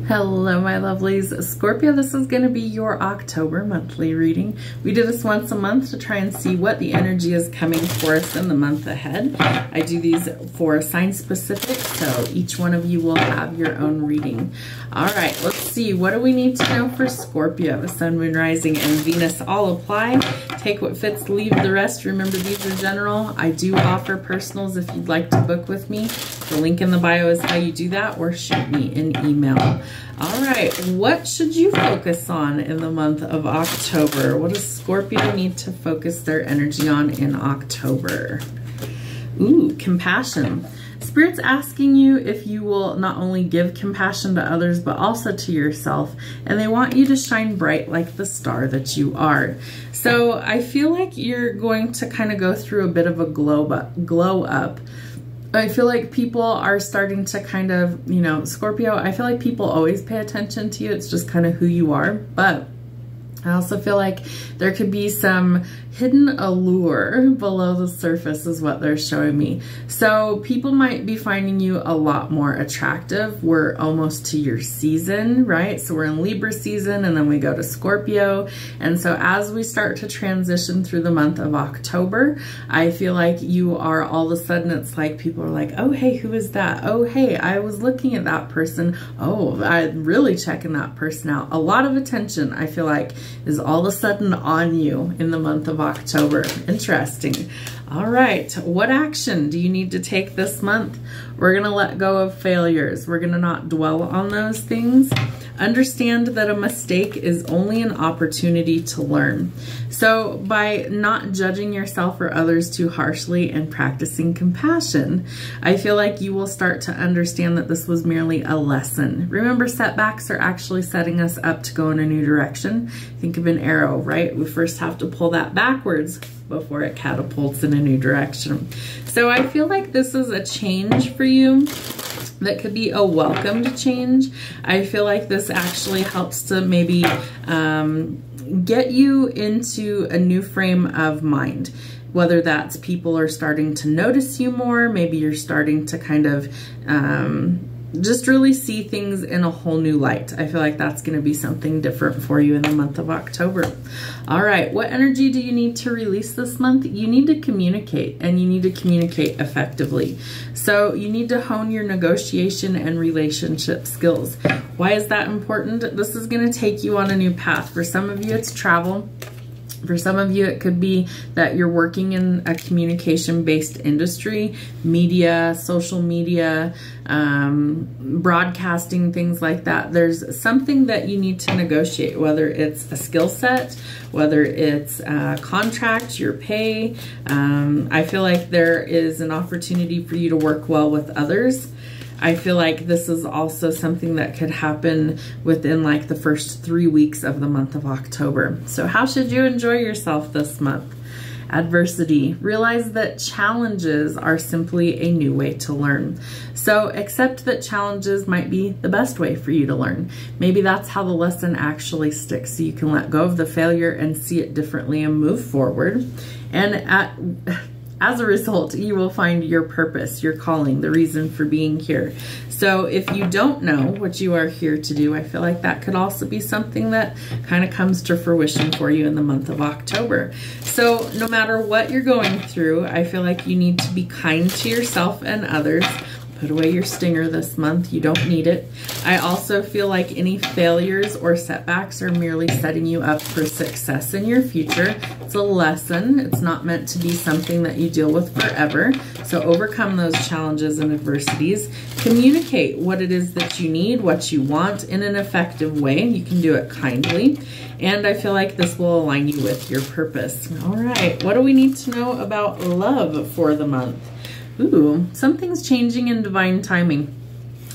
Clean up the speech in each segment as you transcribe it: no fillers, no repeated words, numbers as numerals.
Hello, my lovelies. Scorpio, this is going to be your October monthly reading. We do this once a month to try and see what the energy is coming for us in the month ahead. I do these for sign specific, so each one of you will have your own reading. All right, let's see. What do we need to know for Scorpio? Sun, Moon, Rising, and Venus all apply. Take what fits, leave the rest. Remember, these are general. I do offer personals if you'd like to book with me. The link in the bio is how you do that, or shoot me an email. All right, what should you focus on in the month of October? What does Scorpio need to focus their energy on in October? Ooh, compassion. Spirit's asking you if you will not only give compassion to others, but also to yourself. And they want you to shine bright like the star that you are. So I feel like you're going to kind of go through a bit of a glow up. I feel like people are starting to kind of, you know, Scorpio, I feel like people always pay attention to you. It's just kind of who you are. But I also feel like there could be some hidden allure below the surface is what they're showing me. So people might be finding you a lot more attractive. We're almost to your season, right? So we're in Libra season and then we go to Scorpio. And so as we start to transition through the month of October, I feel like you are all of a sudden, it's like people are like, oh, hey, who is that? Oh, hey, I was looking at that person. Oh, I'm really checking that person out. A lot of attention, I feel like, is all of a sudden on you in the month of October. Interesting. All right. What action do you need to take this month? We're going to let go of failures. We're going to not dwell on those things. Understand that a mistake is only an opportunity to learn. So by not judging yourself or others too harshly and practicing compassion, I feel like you will start to understand that this was merely a lesson. Remember, setbacks are actually setting us up to go in a new direction. Think of an arrow, right? We first have to pull that backwards before it catapults in a new direction. So I feel like this is a change for you that could be a welcomed change. I feel like this actually helps to maybe get you into a new frame of mind. Whether that's people are starting to notice you more, maybe you're starting to kind of just really see things in a whole new light. I feel like that's going to be something different for you in the month of October. All right, what energy do you need to release this month? You need to communicate, and you need to communicate effectively. So you need to hone your negotiation and relationship skills. Why is that important? This is going to take you on a new path. For some of you, it's travel. For some of you, it could be that you're working in a communication-based industry, media, social media, broadcasting, things like that. There's something that you need to negotiate, whether it's a skill set, whether it's a contract, your pay. I feel like there is an opportunity for you to work well with others. I feel like this is also something that could happen within like the first 3 weeks of the month of October. So how should you enjoy yourself this month? Adversity. Realize that challenges are simply a new way to learn. So accept that challenges might be the best way for you to learn. Maybe that's how the lesson actually sticks, so you can let go of the failure and see it differently and move forward. And as a result, you will find your purpose, your calling, the reason for being here. So if you don't know what you are here to do, I feel like that could also be something that kind of comes to fruition for you in the month of October. So no matter what you're going through, I feel like you need to be kind to yourself and others. Put away your stinger this month. You don't need it. I also feel like any failures or setbacks are merely setting you up for success in your future. It's a lesson. It's not meant to be something that you deal with forever. So overcome those challenges and adversities. Communicate what it is that you need, what you want in an effective way. You can do it kindly. And I feel like this will align you with your purpose. All right. What do we need to know about love for the month? Ooh, something's changing in divine timing.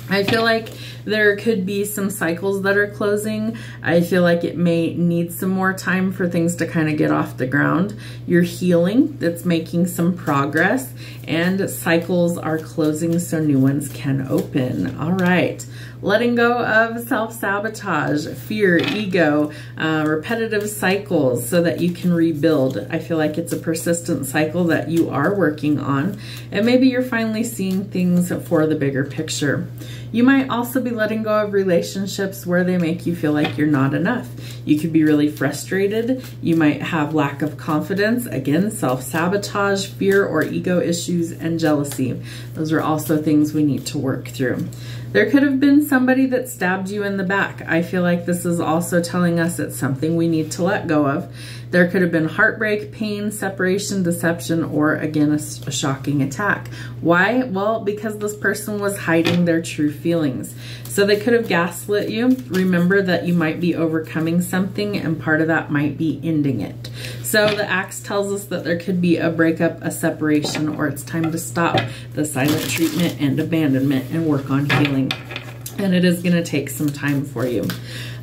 I feel like there could be some cycles that are closing. I feel like it may need some more time for things to kind of get off the ground. You're healing, that's making some progress, and cycles are closing so new ones can open. All right. Letting go of self-sabotage, fear, ego, repetitive cycles so that you can rebuild. I feel like it's a persistent cycle that you are working on, and maybe you're finally seeing things for the bigger picture. You might also be letting go of relationships where they make you feel like you're not enough. You could be really frustrated. You might have lack of confidence, again, self-sabotage, fear or ego issues, and jealousy. Those are also things we need to work through. There could have been somebody that stabbed you in the back. I feel like this is also telling us it's something we need to let go of. There could have been heartbreak, pain, separation, deception, or again, a shocking attack. Why? Well, because this person was hiding their true feelings. So they could have gaslit you. Remember that you might be overcoming something, and part of that might be ending it. So the Axe tells us that there could be a breakup, a separation, or it's time to stop the silent treatment and abandonment and work on healing. And it is going to take some time for you.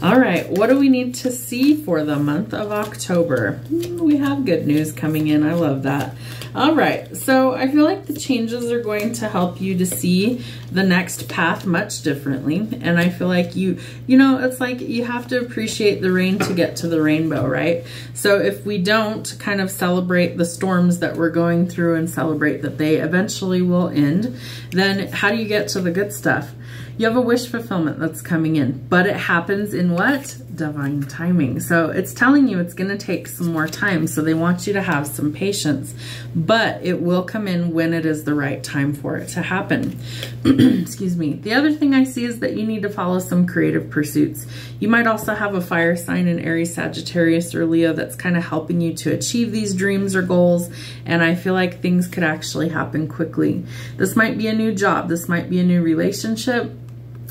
All right, what do we need to see for the month of October? We have good news coming in. I love that. All right, so I feel like the changes are going to help you to see the next path much differently. And I feel like you know, it's like you have to appreciate the rain to get to the rainbow, right? So if we don't kind of celebrate the storms that we're going through and celebrate that they eventually will end, then how do you get to the good stuff? You have a wish fulfillment that's coming in, but it happens in what? Divine timing. So it's telling you it's going to take some more time. So they want you to have some patience, but it will come in when it is the right time for it to happen. Excuse me. The other thing I see is that you need to follow some creative pursuits. You might also have a fire sign in Aries, Sagittarius, or Leo that's kind of helping you to achieve these dreams or goals. And I feel like things could actually happen quickly. This might be a new job. This might be a new relationship.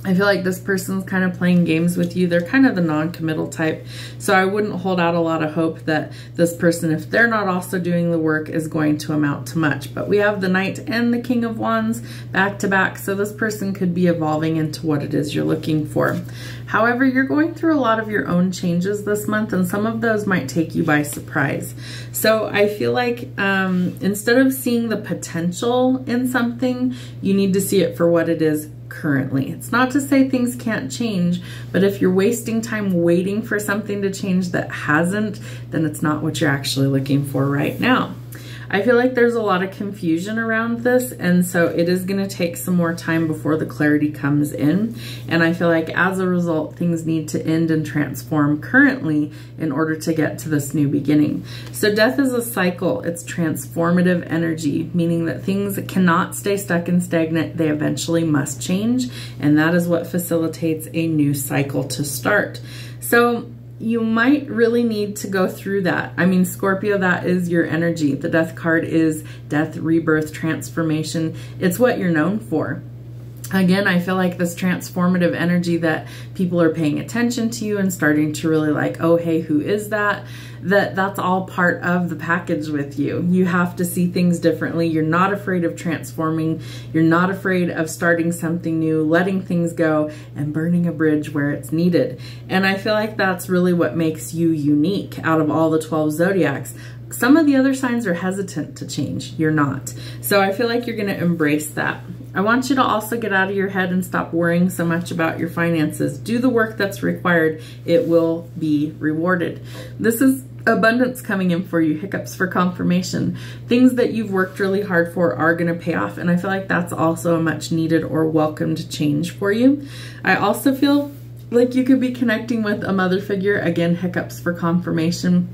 I feel like this person's kind of playing games with you. They're kind of the non-committal type. So I wouldn't hold out a lot of hope that this person, if they're not also doing the work, is going to amount to much. But we have the Knight and the King of Wands back to back. So this person could be evolving into what it is you're looking for. However, you're going through a lot of your own changes this month, and some of those might take you by surprise. So I feel like instead of seeing the potential in something, you need to see it for what it is currently. It's not to say things can't change, but if you're wasting time waiting for something to change that hasn't, then it's not what you're actually looking for right now. I feel like there's a lot of confusion around this, and so it is going to take some more time before the clarity comes in. And I feel like as a result, things need to end and transform currently in order to get to this new beginning. So death is a cycle. It's transformative energy, meaning that things cannot stay stuck and stagnant. They eventually must change, and that is what facilitates a new cycle to start. So you might really need to go through that. I mean, Scorpio, that is your energy. The death card is death, rebirth, transformation. It's what you're known for. Again, I feel like this transformative energy that people are paying attention to you and starting to really like, oh, hey, who is that? That's all part of the package with you. You have to see things differently. You're not afraid of transforming. You're not afraid of starting something new, letting things go, and burning a bridge where it's needed. And I feel like that's really what makes you unique out of all the 12 zodiacs. Some of the other signs are hesitant to change. You're not. So I feel like you're going to embrace that. I want you to also get out of your head and stop worrying so much about your finances. Do the work that's required. It will be rewarded. This is abundance coming in for you, hiccups for confirmation. Things that you've worked really hard for are going to pay off. And I feel like that's also a much needed or welcomed change for you. I also feel like you could be connecting with a mother figure. Again, hiccups for confirmation.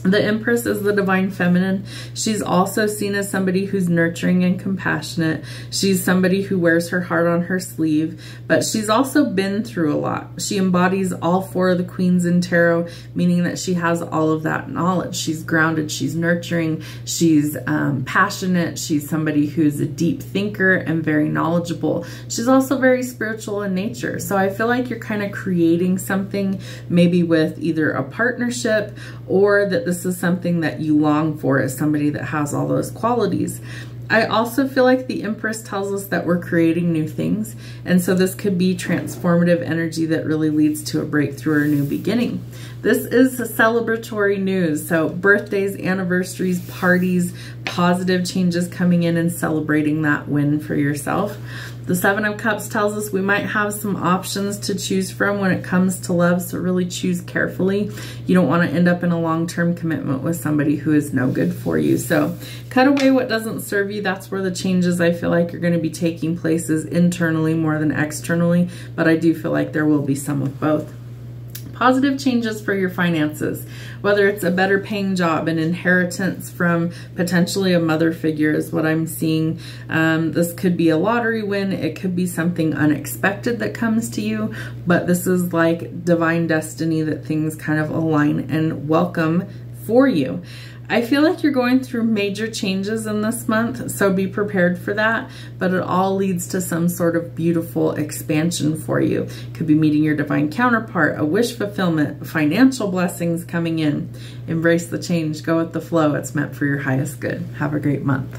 The Empress is the divine feminine. She's also seen as somebody who's nurturing and compassionate. She's somebody who wears her heart on her sleeve, but she's also been through a lot. She embodies all four of the queens in tarot, meaning that she has all of that knowledge. She's grounded, she's nurturing, she's passionate, she's somebody who's a deep thinker and very knowledgeable. She's also very spiritual in nature. So I feel like you're kind of creating something maybe with either a partnership or that this is something that you long for as somebody that has all those qualities. I also feel like the Empress tells us that we're creating new things. And so this could be transformative energy that really leads to a breakthrough or a new beginning. This is celebratory news. So birthdays, anniversaries, parties, positive changes coming in and celebrating that win for yourself. The Seven of Cups tells us we might have some options to choose from when it comes to love, so really choose carefully. You don't want to end up in a long-term commitment with somebody who is no good for you. So cut away what doesn't serve you. That's where the changes I feel like are going to be taking places internally more than externally, but I do feel like there will be some of both. Positive changes for your finances, whether it's a better paying job, an inheritance from potentially a mother figure is what I'm seeing. This could be a lottery win. It could be something unexpected that comes to you, but this is like divine destiny that things kind of align and welcome for you. I feel like you're going through major changes in this month, so be prepared for that, but it all leads to some sort of beautiful expansion for you. Could be meeting your divine counterpart, a wish fulfillment, financial blessings coming in. Embrace the change, go with the flow. It's meant for your highest good. Have a great month.